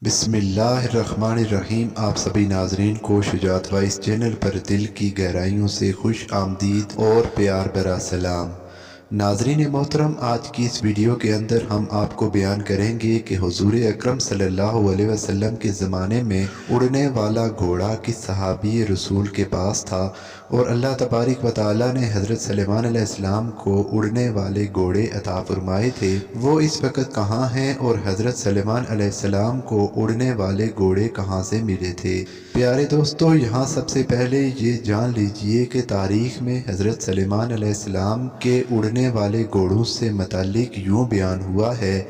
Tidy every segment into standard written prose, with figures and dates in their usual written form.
بسم اللہ الرحمن الرحیم۔ آپ سبھی ناظرین کو شجاعت وائس چینل پر دل کی گہرائیوں سے خوش آمدید اور پیار بھرا سلام۔ ناظرین محترم، آج کی اس ویڈیو کے اندر ہم آپ کو بیان کریں گے کہ حضور اکرم صلی اللہ علیہ وسلم کے زمانے میں اڑنے والا گھوڑا کس صحابی رسول کے پاس تھا، اور اللہ تبارک و تعالیٰ نے حضرت سلیمان علیہ السلام کو اڑنے والے گھوڑے عطا فرمائے تھے، وہ اس وقت کہاں ہیں، اور حضرت سلیمان علیہ السلام کو اڑنے والے گھوڑے کہاں سے ملے تھے۔ پیارے دوستو، یہاں سب سے پہلے یہ جان لیجئے کہ تاریخ میں حضرت سلیمان علیہ السلام کے اڑنے والے گھوڑوں سے متعلق یوں بیان ہوا ہے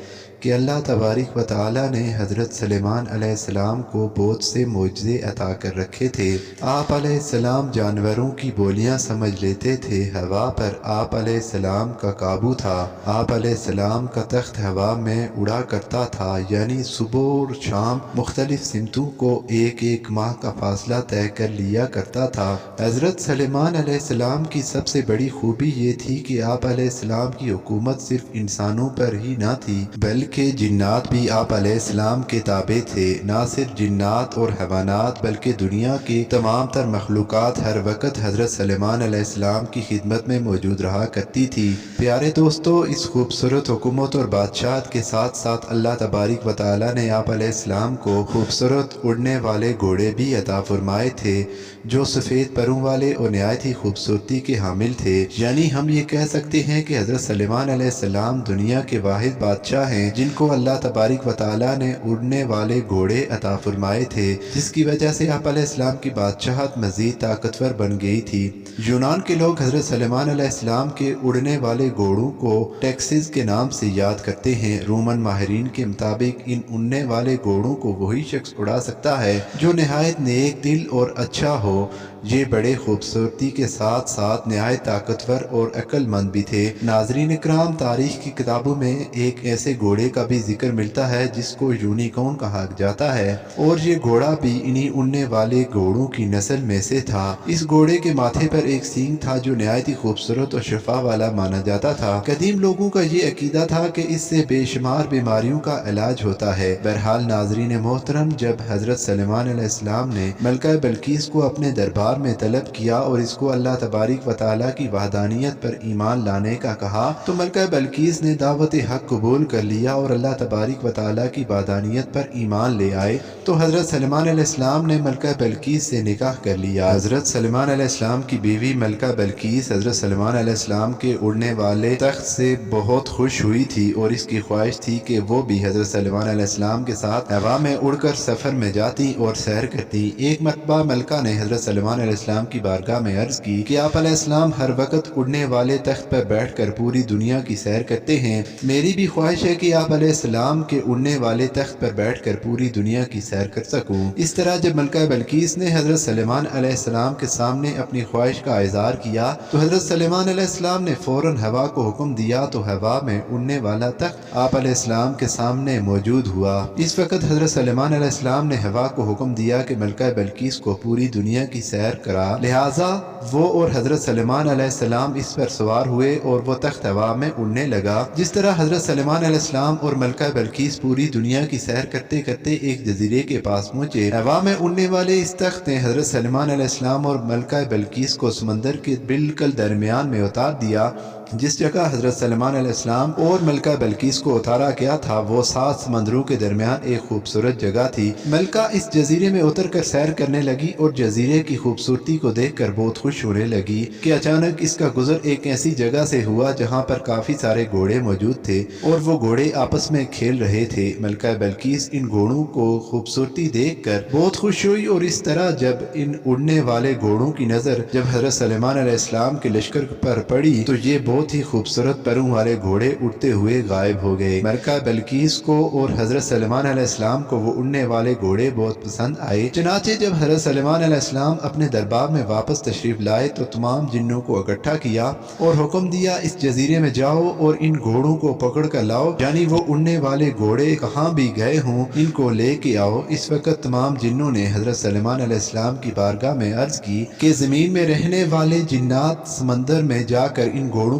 کہ اللہ تبارک و تعالیٰ نے حضرت سلیمان علیہ السلام کو بہت سے معجزے عطا کر رکھے تھے۔ آپ علیہ السلام جانوروں کی بولیاں سمجھ لیتے تھے، ہوا پر آپ علیہ السلام کا قابو تھا، آپ علیہ السلام کا تخت ہوا میں اڑا کرتا تھا، یعنی صبح اور شام مختلف سمتوں کو ایک ایک ماہ کا فاصلہ طے کر لیا کرتا تھا۔ حضرت سلیمان علیہ السلام کی سب سے بڑی خوبی یہ تھی کہ آپ علیہ السلام کی حکومت صرف انسانوں پر ہی نہ تھی بلکہ جنات بھی آپ علیہ السلام کے تابع تھے۔ نہ صرف جنات اور حیوانات بلکہ دنیا کی تمام تر مخلوقات ہر وقت حضرت سلیمان علیہ السلام کی خدمت میں موجود رہا کرتی تھی۔ پیارے دوستو، اس خوبصورت حکومت اور بادشاہت کے ساتھ ساتھ اللہ تبارک و تعالیٰ نے آپ علیہ السلام کو خوبصورت اڑنے والے گھوڑے بھی عطا فرمائے تھے جو سفید پروں والے اور نہایت ہی خوبصورتی کے حامل تھے۔ یعنی ہم یہ کہہ سکتے ہیں کہ حضرت سلیمان علیہ السلام دنیا کے واحد بادشاہ ہیں جن کو اللہ تبارک و تعالیٰ نے اڑنے والے گھوڑے عطا فرمائے تھے، جس کی وجہ سے آپ علیہ السلام کی بادشاہت مزید طاقتور بن گئی تھی۔ یونان کے لوگ حضرت سلیمان علیہ السلام کے اڑنے والے گھوڑوں کو ٹیکسز کے نام سے یاد کرتے ہیں۔ رومن ماہرین کے مطابق ان اڑنے والے گھوڑوں کو وہی شخص اڑا سکتا ہے جو نہایت نیک دل اور اچھا ہو۔ یہ بڑے خوبصورتی کے ساتھ ساتھ نہایت طاقتور اور عقل مند بھی تھے۔ ناظرین اکرام، تاریخ کی کتابوں میں ایک ایسے گھوڑے کا بھی ذکر ملتا ہے جس کو یونیکارن کہا جاتا ہے، اور یہ گھوڑا بھی انہی اڑنے والے گھوڑوں کی نسل میں سے تھا۔ اس گھوڑے کے ماتھے پر ایک سینگ تھا جو نہایت ہی خوبصورت اور شفا والا مانا جاتا تھا۔ قدیم لوگوں کا یہ عقیدہ تھا کہ اس سے بے شمار بیماریوں کا علاج ہوتا ہے۔ بہرحال ناظرین محترم، جب حضرت سلیمان علیہ السلام نے ملکہ بلقیس کو اپنے دربار میں طلب کیا اور اس کو اللہ تبارک و تعالیٰ کی وحدانیت پر ایمان لانے کا کہا تو ملکہ بلقیس نے دعوت حق قبول کر لیا اور اللہ تبارک و تعالیٰ کی وحدانیت پر ایمان لے آئے۔ تو حضرت سلیمان علیہ السلام نے ملکہ بلقیس سے نکاح کر لیا۔ حضرت سلیمان علیہ السلام کی بیوی ملکہ بلقیس حضرت سلیمان علیہ السلام کے اڑنے والے تخت سے بہت خوش ہوئی تھی اور اس کی خواہش تھی کہ وہ بھی حضرت سلیمان علیہ السلام کے ساتھ ہوا میں اڑ کر سفر میں جاتی اور سیر کرتی۔ ایک مرتبہ ملکہ نے حضرت سلیمان علیہ السلام کی بارگاہ میں عرض کی کہ آپ علیہ السلام ہر وقت اڑنے والے تخت پر بیٹھ کر پوری دنیا کی سیر کرتے ہیں، میری بھی خواہش ہے کہ آپ علیہ السلام کے اڑنے والے تخت پر بیٹھ کر پوری دنیا کی سیر کر سکوں۔ اس طرح جب ملکہ بلقیس نے حضرت سلیمان علیہ السلام کے سامنے اپنی خواہش کا اظہار کیا تو حضرت سلیمان علیہ السلام نے فوراً ہوا کو حکم دیا تو ہوا میں اڑنے والا تخت آپ علیہ السلام کے سامنے موجود ہوا۔ اس وقت حضرت سلیمان علیہ السلام نے ہوا کو حکم دیا کہ ملکہ بلقیس کو پوری دنیا کی سیر کرا، لہٰذا وہ اور حضرت سلیمان علیہ السلام اس پر سوار ہوئے اور وہ تخت ہوا میں اڑنے لگا۔ جس طرح حضرت سلیمان علیہ السلام اور ملکہ بلقیس پوری دنیا کی سیر کرتے کرتے ایک جزیرے کے پاس پہنچے، ہوا میں اڑنے والے اس تخت نے حضرت سلیمان علیہ السلام اور ملکہ بلقیس کو سمندر کے بالکل درمیان میں اتار دیا۔ جس جگہ حضرت سلیمان علیہ السلام اور ملکہ بلقیس کو اتارا گیا تھا وہ 7 سمندروں کے درمیان ایک خوبصورت جگہ تھی۔ ملکہ اس جزیرے میں اتر کر سیر کرنے لگی اور جزیرے کی خوبصورتی کو دیکھ کر بہت خوش ہونے لگی کہ اچانک اس کا گزر ایک ایسی جگہ سے ہوا جہاں پر کافی سارے گھوڑے موجود تھے اور وہ گھوڑے آپس میں کھیل رہے تھے۔ ملکہ بلقیس ان گھوڑوں کو خوبصورتی دیکھ کر بہت خوش ہوئی، اور اس طرح جب ان اڑنے والے گھوڑوں کی نظر جب حضرت سلیمان علیہ السلام کے لشکر پر پڑی تو یہ بہت ہی خوبصورت پروں والے گھوڑے اڑتے ہوئے غائب ہو گئے۔ ملکہ بلقیس کو اور حضرت سلیمان علیہ السلام کو وہ اڑنے والے گھوڑے بہت پسند آئے، چنانچہ جب حضرت سلیمان علیہ السلام اپنے دربار میں واپس تشریف لائے تو تمام جنوں کو اکٹھا کیا اور حکم دیا اس جزیرے میں جاؤ اور ان گھوڑوں کو پکڑ کر لاؤ، یعنی وہ اڑنے والے گھوڑے کہاں بھی گئے ہوں ان کو لے کے آؤ۔ اس وقت تمام جنوں نے حضرت سلیمان علیہ السلام کی بارگاہ میں عرض کی کہ زمین میں رہنے والے جنات سمندر میں جا کر ان گھوڑوں